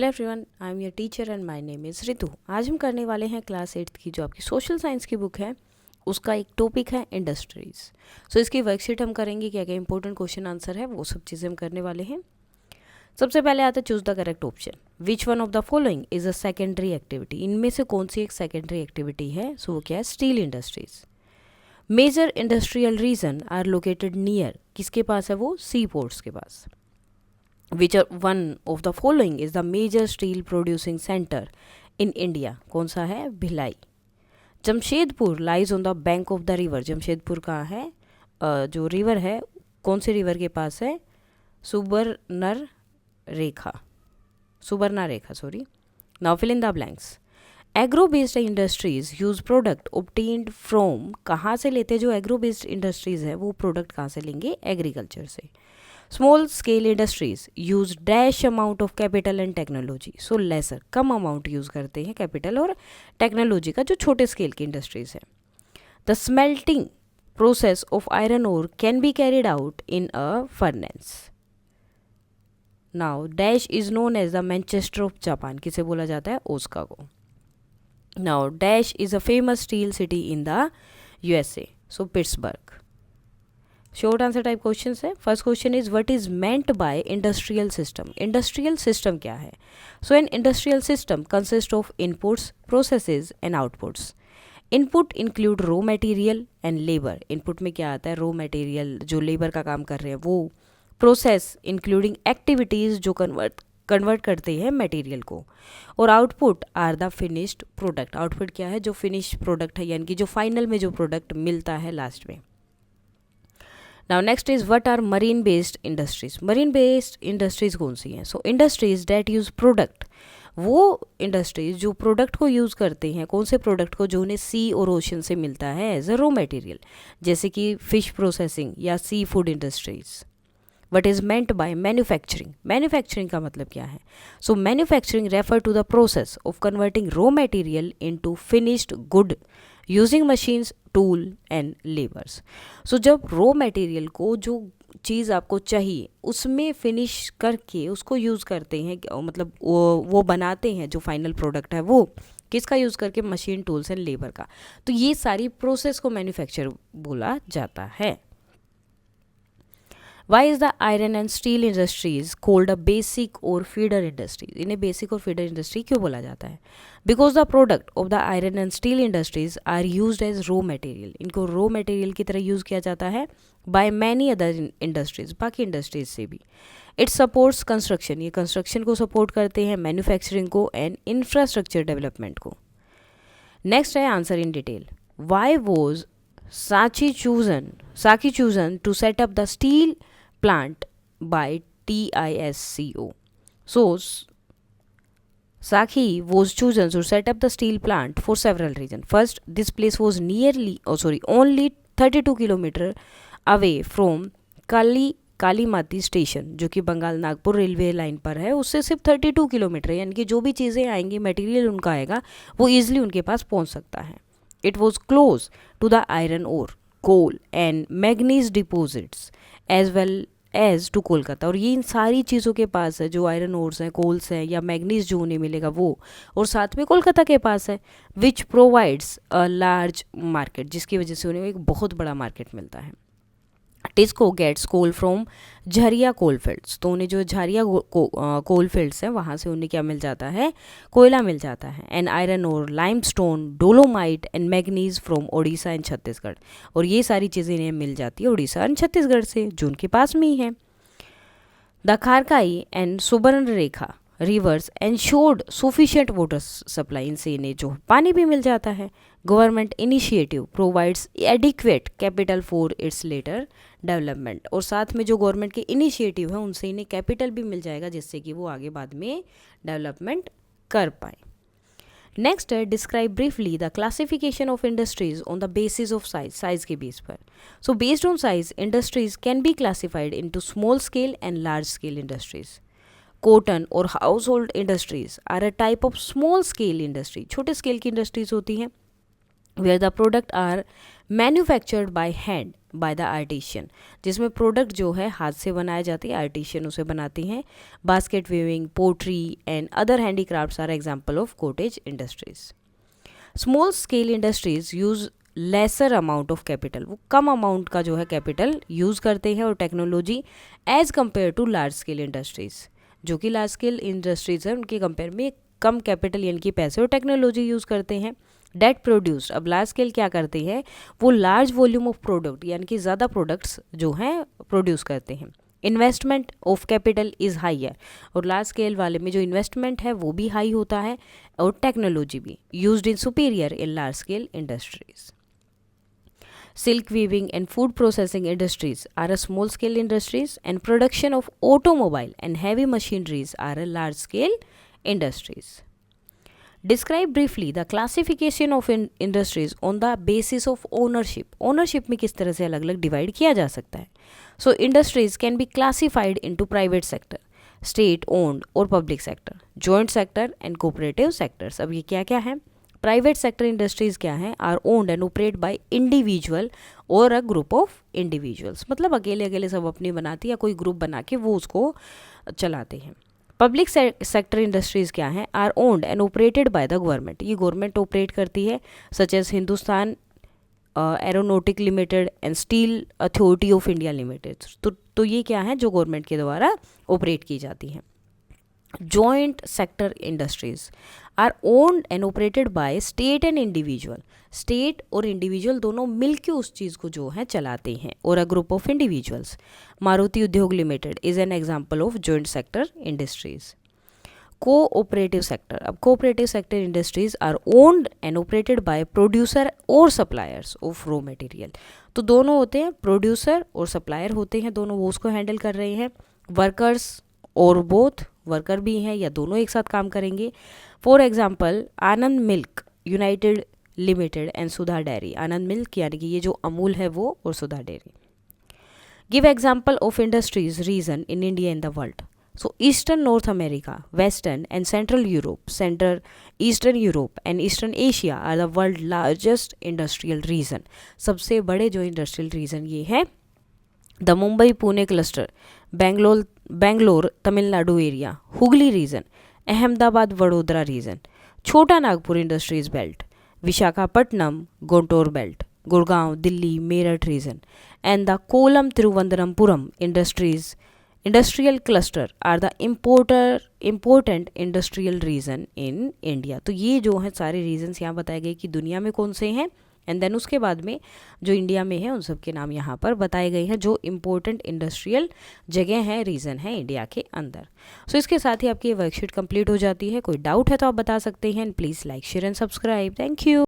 Hello everyone, I am your teacher and my name is Ritu. आज हम करने वाले हैं क्लास 8th की जो आपकी सोशल साइंस की बुक है, उसका एक टॉपिक है इंडस्ट्रीज़। सो इसकी वर्कशीट हम करेंगे, क्या क्या इंपॉर्टेंट क्वेश्चन आंसर है वो सब चीज़ें हम करने वाले हैं। सबसे पहले आता है choose the correct option. Which one of the following is a secondary activity? इनमें से कौन सी एक सेकेंडरी एक्टिविटी है? सो वो क्या है? Steel industries. Major industrial region are located near, किसके पास है वो? सी पोर्ट्स के पास। Which one of the following is the major steel producing centre in India? कौन सा है? Bhilai. Jamshedpur lies on the bank of the river. Jamshedpur कहाँ है? जो रिवर है, कौन से रिवर के पास है? Subarna Rekha, sorry. Now fill in the blanks. Agro based industries use product obtained from, कहाँ से लेते हैं? जो एग्रो बेस्ड इंडस्ट्रीज है वो प्रोडक्ट कहाँ से लेंगे? एग्रीकल्चर से। Small scale industries use dash amount of capital and technology. So lesser, कम अमाउंट यूज करते हैं कैपिटल और टेक्नोलॉजी का, जो छोटे स्केल की इंडस्ट्रीज है। The smelting process of iron ore can be carried out in a furnace. Now dash is known as the Manchester of Japan. किसे बोला जाता है? ओस्का को। Now dash is a famous steel city in the USA. So Pittsburgh. Short answer type question है। First question is what is meant by industrial system? Industrial system क्या है? So an industrial system consist of inputs, processes and outputs. Input include raw material and labour. Input में क्या आता है? Raw material, जो labour का काम कर रहे हैं वो। प्रोसेस इंक्लूडिंग एक्टिविटीज जो कन्वर्ट करते हैं मटेरियल को। और output are the finished product. Output क्या है? जो फिनिश्ड प्रोडक्ट है, यानी कि जो फाइनल में जो प्रोडक्ट मिलता है लास्ट में। Now next is what are marine based industries? Marine based industries कौन सी हैं? So industries that use product, वो इंडस्ट्रीज जो प्रोडक्ट को यूज करते हैं। कौन से प्रोडक्ट को? जो उन्हें सी और ओशन से मिलता है एज अ रॉ मटेरियल, जैसे कि फिश प्रोसेसिंग या sea food industries. What is meant by manufacturing? Manufacturing का मतलब क्या है? So manufacturing refer to the process of converting raw material into finished good using machines, tool and labours. सो जब raw material को, जो चीज़ आपको चाहिए, उसमें फिनिश करके उसको यूज़ करते हैं, मतलब वो बनाते हैं, जो फाइनल प्रोडक्ट है वो किसका यूज़ करके? मशीन, टूल्स एंड लेबर का। तो ये सारी प्रोसेस को मैन्युफैक्चर बोला जाता है। Why is the iron and steel industries called a basic or feeder industries? इन्हें बेसिक और फीडर इंडस्ट्री क्यों बोला जाता है? Because the product of the iron and steel industries are used as raw material. इनको raw material की तरह use किया जाता है by many other industries, बाकी इंडस्ट्रीज से भी। It supports construction, ये कंस्ट्रक्शन को सपोर्ट करते हैं, मैन्युफैक्चरिंग को एंड इंफ्रास्ट्रक्चर डेवलपमेंट को। नेक्स्ट है answer in detail. Why was Saki chosen to set up the steel plant by TISCO? So Saki was chosen to set up the steel plant for several reasons. First, this place was only 32 kilometer away from Kalimati station, जो कि Bengal Nagpur railway line पर है, उससे सिर्फ 32 kilometre, यानी कि जो भी चीज़ें आएंगी, मटेरियल उनका आएगा, वो ईजिली उनके पास पहुंच सकता है। It was close to the iron ore, coal and manganese deposits as well as to Kolkata. और ये इन सारी चीज़ों के पास है, जो आयरन ओर्स हैं, कोल्स हैं या मैग्नीज जो उन्हें मिलेगा वो, और साथ में कोलकाता के पास है। Which provides a large market, जिसकी वजह से उन्हें एक बहुत बड़ा मार्केट मिलता है। TISCO gets coal from Jharia coal fields, तो उन्हें जो झरिया कोल फील्ड्स हैं वहाँ से उन्हें क्या मिल जाता है? कोयला मिल जाता है। एंड आयरन और limestone, dolomite and manganese from Odisha and Chhattisgarh, और ये सारी चीज़ें इन्हें मिल जाती है उड़ीसा एंड छत्तीसगढ़ से, जो उनके पास में ही है। The Kharkai and Subarnarekha rivers ensured sufficient water supply, इनसे इन्हें जो पानी भी मिल जाता है। Government initiative provides adequate capital for its later development, और साथ में जो गवर्नमेंट के इनिशिएटिव है उनसे इन्हें कैपिटल भी मिल जाएगा, जिससे कि वो आगे बाद में डेवलपमेंट कर पाए। नेक्स्ट है describe briefly the classification of industries on the basis of size, size के बेस पर। So based on size industries can be classified into small scale and large scale industries. Cotton और household industries are a type of small scale industry, छोटे scale की industries होती हैं। Where the product are manufactured by hand by the artisan, जिसमें product जो है हाथ से बनाए जाते हैं, आर्टिशियन उसे बनाती हैं. Basket weaving, pottery and other handicrafts are example of cottage industries. Small scale industries use lesser amount of capital, वो कम अमाउंट का जो है कैपिटल यूज़ करते हैं और technology as compare to large scale industries. जो कि लार्ज स्केल इंडस्ट्रीज है उनके कंपेयर में कम कैपिटल यानी कि पैसे और टेक्नोलॉजी यूज़ करते हैं. डेट प्रोड्यूस्ड, अब लार्ज स्केल क्या करते हैं, वो लार्ज वॉल्यूम ऑफ प्रोडक्ट यानी कि ज़्यादा प्रोडक्ट्स जो हैं प्रोड्यूस करते हैं. Investment of capital is higher, और लार्ज स्केल वाले में जो इन्वेस्टमेंट है वो भी हाई होता है और टेक्नोलॉजी भी used in superior in large scale industries. Silk weaving and food processing industries are a small scale industries, and production of automobile and heavy machineries are a large scale industries. Describe briefly the classification of industries on the basis of ownership. Ownership में किस तरह से अलग अलग divide किया जा सकता है. So industries can be classified into private sector, state owned or public sector, joint sector and cooperative sectors. अब ये क्या क्या है. प्राइवेट सेक्टर इंडस्ट्रीज क्या हैं, are owned and operate by individual और अ ग्रुप ऑफ इंडिविजुअल्स, मतलब अकेले अकेले सब अपनी बनाती है या कोई ग्रुप बना के वो उसको चलाते हैं. पब्लिक सेक्टर इंडस्ट्रीज क्या हैं, are owned and operated by the government, ये गवर्नमेंट ऑपरेट करती है, such as Hindustan aeronautic limited and steel authority of India limited. तो ये क्या है जो गवर्नमेंट के द्वारा ऑपरेट की जाती हैं. Joint sector industries are owned and operated by state and individual, state और इंडिविजुअल दोनों मिलकर उस चीज़ को जो है चलाते हैं, और a group of individuals. Maruti Udyog limited is an example of joint sector industries. Cooperative sector, अब cooperative sector industries are owned and operated by producer और सप्लायर्स ऑफ रॉ मटेरियल. तो दोनों होते हैं, प्रोड्यूसर और सप्लायर होते हैं, दोनों वो उसको हैंडल कर रहे हैं. वर्कर्स और बोथ, वर्कर भी हैं या दोनों एक साथ काम करेंगे. For example Anand milk united limited and Sudha dairy. Anand milk यानी कि ये जो अमूल है वो, और Sudha dairy. Give example of industries region in India in the world. So eastern north America, western and central Europe, center eastern Europe and eastern Asia are the world largest industrial region. सबसे बड़े जो industrial region ये है. The Mumbai Pune cluster, Bangalore Tamil Nadu area, Hooghly reason, Ahmedabad Vadodara region, Chota Nagpur industries belt, Visakhapatnam Guntur belt, Gurgaon Delhi Meerut region, and the Kollam Thiruvananthapuram industrial cluster are the important industrial region in India. तो ये जो है सारे रीजन्स यहाँ बताए गए कि दुनिया में कौन से हैं, एंड देन उसके बाद में जो इंडिया में है उन सब के नाम यहाँ पर बताए गए हैं जो इम्पोर्टेंट इंडस्ट्रियल जगह हैं, रीजन है इंडिया के अंदर. सो इसके साथ ही आपकी ये वर्कशीट कंप्लीट हो जाती है. कोई डाउट है तो आप बता सकते हैं. Please like share and subscribe. Thank you.